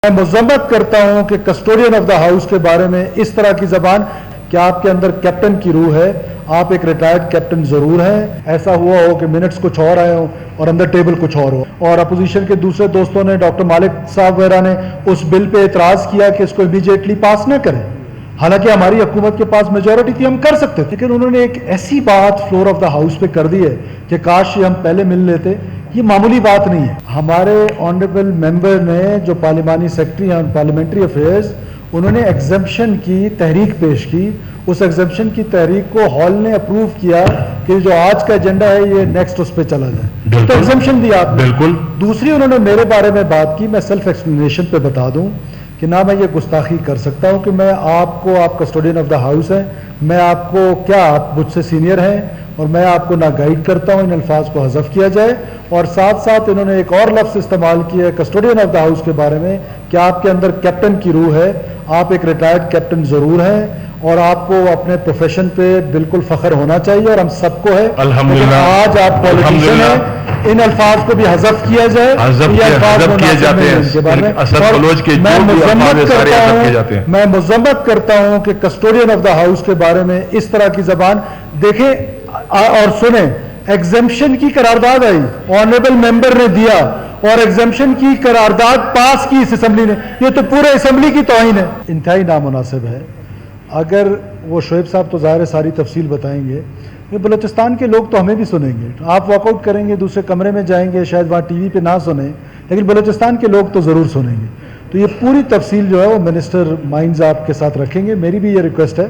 میں مذمت کرتا ہوں کہ کسٹوڈین آف دا ہاؤس کے بارے میں اس طرح کی زبان کہ آپ کے اندر کیپٹن کی روح ہے، آپ ایک ریٹائرڈ کیپٹن ضرور ہیں، ایسا ہوا ہو کہ منٹس کچھ اور آئے ہوں اور اندر ٹیبل کچھ اور ہو، اور اپوزیشن کے دوسرے دوستوں نے ڈاکٹر مالک صاحب وغیرہ نے اس بل پہ اعتراض کیا کہ اس کو امیجیٹلی پاس نہ کریں، حالانکہ ہماری حکومت کے پاس میجورٹی تھی، ہم کر سکتے تھے، لیکن انہوں نے ایک ایسی بات فلور آف دا ہاؤس پہ کر دی ہے کہ کاش یہ ہم پہلے مل لیتے۔ یہ معمولی بات نہیں ہے۔ ہمارے آنریبل ممبر نے جو پارلیمانی سیکرٹری ہیں پارلیمنٹری افیئرز، انہوں نے ایگزمپشن کی تحریک پیش کی، اس ایگزمپشن کی تحریک کو ہال نے اپروو کیا کہ جو آج کا ایجنڈا ہے یہ نیکسٹ اس پہ چلا جائے، تو ایگزمپشن دی آپ نے۔ بالکل۔ دوسری انہوں نے میرے بارے میں بات کی، میں سیلف ایکسپلینیشن پہ بتا دوں کہ نہ میں یہ گستاخی کر سکتا ہوں کہ میں آپ کو، آپ کسٹوڈین آف دا ہاؤس ہیں، میں آپ کو کیا، آپ مجھ سے سینئر ہیں اور میں آپ کو نہ گائیڈ کرتا ہوں، ان الفاظ کو حذف کیا جائے۔ اور ساتھ ساتھ انہوں نے ایک اور لفظ استعمال کیا ہے کسٹوڈین آف دا ہاؤس کے بارے میں کہ آپ کے اندر کیپٹن کی روح ہے، آپ ایک ریٹائرڈ کیپٹن ضرور ہیں اور آپ کو اپنے پروفیشن پہ بالکل فخر ہونا چاہیے اور ہم سب کو ہے، الحمدللہ۔ آج آپ پولیٹیشین ہیں، ان الفاظ کو بھی حذف کیا جائے، میں مذمت کرتا ہوں کہ کسٹوڈین آف دا ہاؤس کے بارے میں اس طرح کی زبان دیکھیں اور سنیں۔ ایگزمپشن کی قرارداد آئی، آنریبل ممبر نے دیا اور ایگزمپشن کی قرارداد پاس کی اس اسمبلی نے، یہ تو پورے اسمبلی کی توہین ہے، انتہائی نامناسب ہے۔ اگر وہ شعیب صاحب تو ظاہر ہے ساری تفصیل بتائیں گے، یہ بلوچستان کے لوگ تو ہمیں بھی سنیں گے، آپ واک آؤٹ کریں گے، دوسرے کمرے میں جائیں گے، شاید وہاں ٹی وی پہ نہ سنیں، لیکن بلوچستان کے لوگ تو ضرور سنیں گے۔ تو یہ پوری تفصیل جو ہے وہ منسٹر مائنز آپ کے ساتھ رکھیں گے۔ میری بھی یہ ریکویسٹ ہے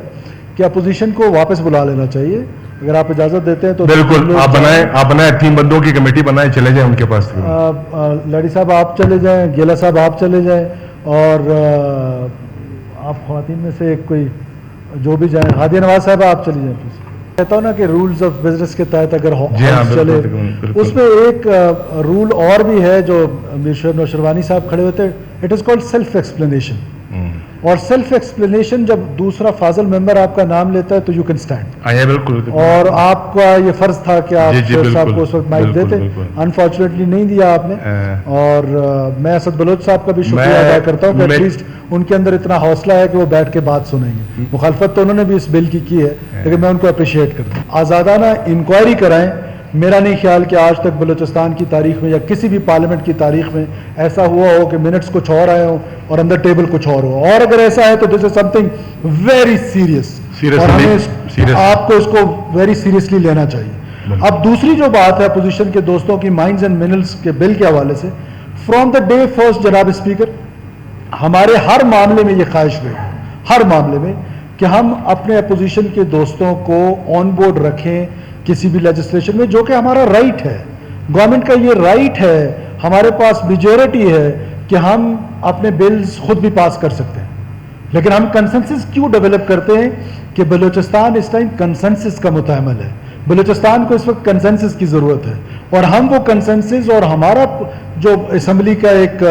کہ اپوزیشن کو واپس بلا لینا چاہیے، اگر آپ اجازت دیتے ہیں تو۔ بالکل، آپ بنائیں 3 بندوں کی کمیٹی بنائیں، چلے جائیں ان کے پاس۔ لاڑی صاحب آپ چلے جائیں، گیلا صاحب آپ چلے جائیں، اور آپ خواتین میں سے ایک کوئی جو بھی جائیں، ہادیہ نواز صاحب آپ چلی جائیں۔ کہتا ہوں نا کہ رولز آف بزنس کے تحت اگر ہاؤس چلے، اس میں ایک رول اور بھی ہے جو میر نوشروانی صاحب کھڑے ہوتے ہیں، it is called self explanation, اور سیلف ایکسپلینیشن جب دوسرا فاضل ممبر آپ کا نام لیتا ہے تو یو کین اسٹینڈ، بالکل، اور آپ کا یہ فرض تھا کہ آپ صاحب کو اس وقت مائک دیتے، انفارچونیٹلی نہیں دیا آپ نے، اور میں اسد بلوچ صاحب کا بھی شکریہ ادا کرتا ہوں کہ ایٹ لیسٹ ان کے اندر اتنا حوصلہ ہے کہ وہ بیٹھ کے بات سنیں گے۔ مخالفت تو انہوں نے بھی اس بل کی ہے، لیکن میں ان کو اپریشیٹ کرتا ہوں۔ آزادانہ انکوائری کرائیں۔ میرا نہیں خیال کہ آج تک بلوچستان کی تاریخ میں یا کسی بھی پارلیمنٹ کی تاریخ میں ایسا ہوا ہو کہ منٹس کچھ اور آئے ہوں اور اندر ٹیبل کچھ اور ہو، اور اگر ایسا ہے تو دس از سم تھنگ ویری سیریس، اور ہمیں آپ کو اس کو ویری سیریسلی لینا چاہیے۔ اب دوسری جو بات ہے اپوزیشن کے دوستوں کی مائنز اینڈ منرلز کے بل کے حوالے سے، فرام دا ڈے فرسٹ جناب اسپیکر، ہمارے ہر معاملے میں یہ خواہش رہی، ہر معاملے میں، کہ ہم اپنے اپوزیشن کے دوستوں کو آن بورڈ رکھیں کسی بھی لیجسلیشن میں، جو کہ ہمارا رائٹ ہے، گورنمنٹ کا یہ رائٹ ہے، ہمارے پاس میجورٹی ہے کہ ہم اپنے بلز خود بھی پاس کر سکتے ہیں، لیکن ہم کنسنسس کیوں ڈیولپ کرتے ہیں کہ بلوچستان اس ٹائم کنسنسس کا متحمل ہے، بلوچستان کو اس وقت کنسنسس کی ضرورت ہے، اور ہم وہ کنسنسس اور ہمارا جو اسمبلی کا ایک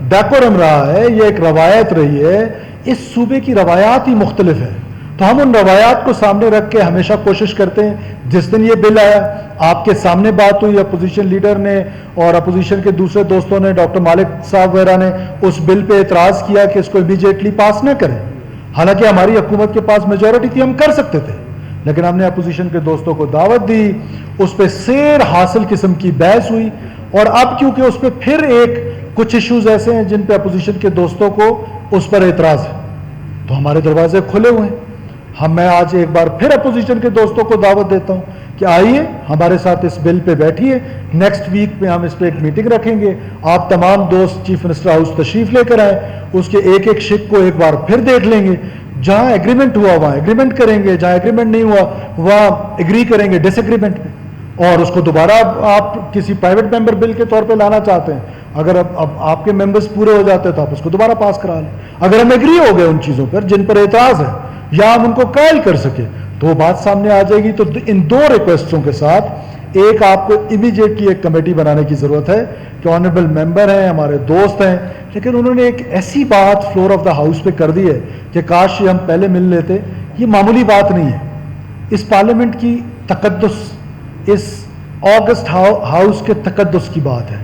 ڈیکورم رہا ہے، یہ ایک روایت رہی ہے، اس صوبے کی روایات ہی مختلف ہیں، تو ہم ان روایات کو سامنے رکھ کے ہمیشہ کوشش کرتے ہیں۔ جس دن یہ بل آیا، آپ کے سامنے بات ہوئی، اپوزیشن لیڈر نے اور اپوزیشن کے دوسرے دوستوں نے، ڈاکٹر مالک صاحب وغیرہ نے اس بل پہ اعتراض کیا کہ اس کو امیجیٹلی پاس نہ کریں، حالانکہ ہماری حکومت کے پاس میجورٹی تھی، ہم کر سکتے تھے، لیکن ہم نے اپوزیشن کے دوستوں کو دعوت دی، اس پہ سیر حاصل قسم کی بحث ہوئی، اور اب کیونکہ اس پہ پھر کچھ ایشوز ایسے ہیں جن پہ اپوزیشن کے دوستوں کو اس پر اعتراض ہے، تو ہمارے دروازے کھلے ہوئے ہیں۔ میں آج ایک بار پھر اپوزیشن کے دوستوں کو دعوت دیتا ہوں کہ آئیے ہمارے ساتھ اس بل پہ بیٹھیے، نیکسٹ ویک میں ہم اس پہ ایک میٹنگ رکھیں گے، آپ تمام دوست چیف منسٹر ہاؤس تشریف لے کر آئیں، اس کے ایک ایک شق کو ایک بار پھر دیکھ لیں گے، جہاں ایگریمنٹ ہوا وہاں ایگریمنٹ کریں گے، جہاں ایگریمنٹ نہیں ہوا وہاں ایگری کریں گے ڈس ایگریمنٹ پہ، اور اس کو دوبارہ آپ کسی پرائیویٹ ممبر بل کے طور پہ لانا چاہتے ہیں، اگر اب آپ کے ممبرز پورے ہو جاتے ہیں تو آپ اس کو دوبارہ پاس کرا لیں، اگر ہم ایگری ہو گئے ان چیزوں پر جن پر اعتراض ہے یا ہم ان کو قائل کر سکے تو وہ بات سامنے آ جائے گی۔ تو ان 2 ریکویسٹوں کے ساتھ، ایک آپ کو امیجیٹلی ایک کمیٹی بنانے کی ضرورت ہے کہ آنریبل ممبر ہیں، ہمارے دوست ہیں، لیکن انہوں نے ایک ایسی بات فلور آف دا ہاؤس پہ کر دی ہے کہ کاش یہ ہم پہلے مل لیتے، یہ معمولی بات نہیں ہے، اس پارلیمنٹ کی تقدس، اس آگسٹ ہاؤس کے تقدس کی بات ہے